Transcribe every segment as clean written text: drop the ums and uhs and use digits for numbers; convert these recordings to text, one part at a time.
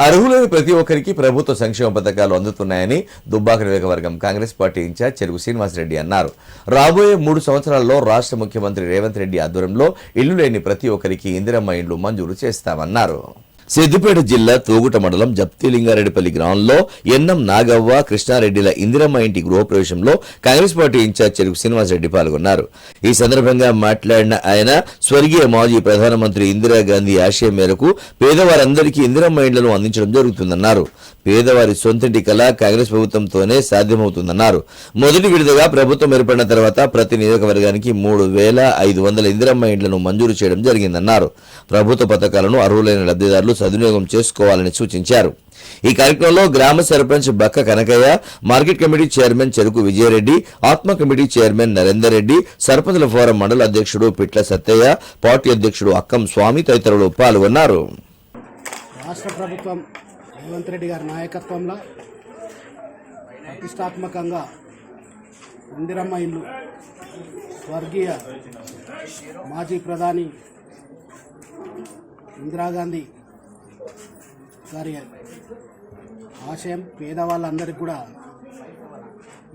అర్హులైన ప్రతి ఒక్కరికి ప్రభుత్వ సంక్షేమ పథకాలు అందుతున్నాయని దుబ్బాక నియోజకవర్గం కాంగ్రెస్ పార్టీ ఇన్ఛార్జ్ చెరుకు శ్రీనివాసరెడ్డి అన్నారు. రాబోయే 3 సంవత్సరాల్లో రాష్ట్ర ముఖ్యమంత్రి రేవంత్ రెడ్డి ఆధ్వర్యంలో ఇల్లు లేని ప్రతి ఒక్కరికి ఇందిరమ్మ ఇండ్లు మంజూరు చేస్తామన్నారు. సిద్దిపేట జిల్లా తూగుట మండలం జప్తిలింగారెడ్డిపల్లి గ్రామంలో ఎన్ఎం నాగవ్వ కృష్ణారెడ్డిల ఇందిరమ్మ ఇంటి గృహప్రవేశంలో కాంగ్రెస్ పార్టీ ఇన్ఛార్జ్ చెరుకు శ్రీనివాసరెడ్డి పాల్గొన్నారు. ఈ సందర్భంగా మాట్లాడిన ఆయన స్వర్గీయ మాజీ ప్రధానమంత్రి ఇందిరాగాంధీ ఆశయం మేరకు పేదవారందరికీ ఇందిరమ్మ ఇండ్లను అందించడం జరుగుతుందన్నారు. పేదవారి సొంతింటి కళ కాంగ్రెస్ ప్రభుత్వంతోనే సాధ్యమవుతుందన్నారు. మొదటి విడతగా ప్రభుత్వం ఏర్పడిన తర్వాత ప్రతి నియోజకవర్గానికి 3,500 ఇందిరమ్మ ఇండ్లను మంజూరు చేయడం జరిగిందన్నారు. ప్రభుత్వ పథకాలను అర్హులైన లబ్ధిదారులు సద్వినియోగం చేసుకోవాలని సూచించారు. ఈ కార్యక్రమంలో గ్రామ సర్పంచ్ బక్క కనకయ్య, మార్కెట్ కమిటీ చైర్మన్ చెరుకు విజయరెడ్డి, ఆత్మ కమిటీ చైర్మన్ నరేందర్ రెడ్డి, సర్పంచుల ఫోరం మండల అధ్యక్షుడు పిట్ల సత్తయ్య, పార్టీ అధ్యక్షుడు అక్కం స్వామి తదితరులు పాల్గొన్నారు. రాష్ట్ర ప్రభుత్వం రేవంత్ రెడ్డి గారి నాయకత్వంలో ప్రతిష్టాత్మకంగా ఇందిరమ్మ ఇల్లు స్వర్గీయ మాజీ ప్రధాని ఇందిరాగాంధీ గారి ఆశయం పేదవాళ్ళందరికీ కూడా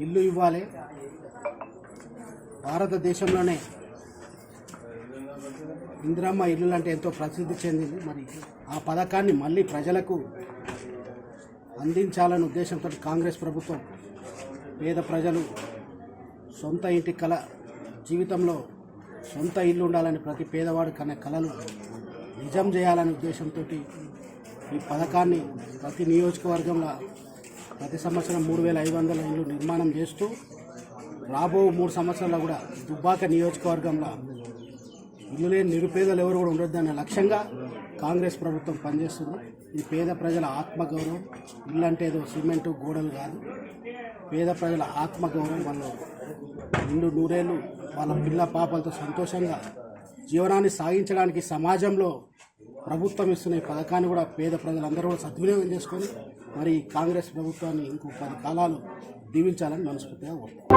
ఇల్లు ఇవ్వాలి. భారతదేశంలోనే ఇందిరమ్మ ఇల్లు అంటే ఎంతో ప్రసిద్ధి చెందింది. మరి ఆ పథకాన్ని మళ్ళీ ప్రజలకు అందించాలనే ఉద్దేశంతో కాంగ్రెస్ ప్రభుత్వం పేద ప్రజలు సొంత ఇంటి కళ, జీవితంలో సొంత ఇల్లు ఉండాలని ప్రతి పేదవాడు కనే కళలు నిజం చేయాలనే ఉద్దేశంతో ఈ పథకాన్ని ప్రతి నియోజకవర్గంలో ప్రతి సంవత్సరం 3,500 ఇల్లు నిర్మాణం చేస్తూ రాబో 3 సంవత్సరాల్లో కూడా దుబ్బాక నియోజకవర్గంలో ఇల్లు లేని నిరుపేదలు ఎవరు కూడా ఉండొద్దనే లక్ష్యంగా కాంగ్రెస్ ప్రభుత్వం పనిచేస్తుంది. ఈ పేద ప్రజల ఆత్మగౌరవం, ఇల్లు అంటే ఏదో సిమెంటు గోడలు కాదు, పేద ప్రజల ఆత్మగౌరవం. వాళ్ళు నిండు నూరేళ్ళు వాళ్ళ పిల్ల పాపలతో సంతోషంగా జీవనాన్ని సాగించడానికి సమాజంలో ప్రభుత్వం ఇస్తున్న ఈ పథకాన్ని కూడా పేద ప్రజలందరూ కూడా సద్వినియోగం చేసుకొని మరి కాంగ్రెస్ ప్రభుత్వాన్ని ఇంకో 10 కాలాలు దీవించాలని మనస్ఫూర్తిగా కోరుతున్నాను.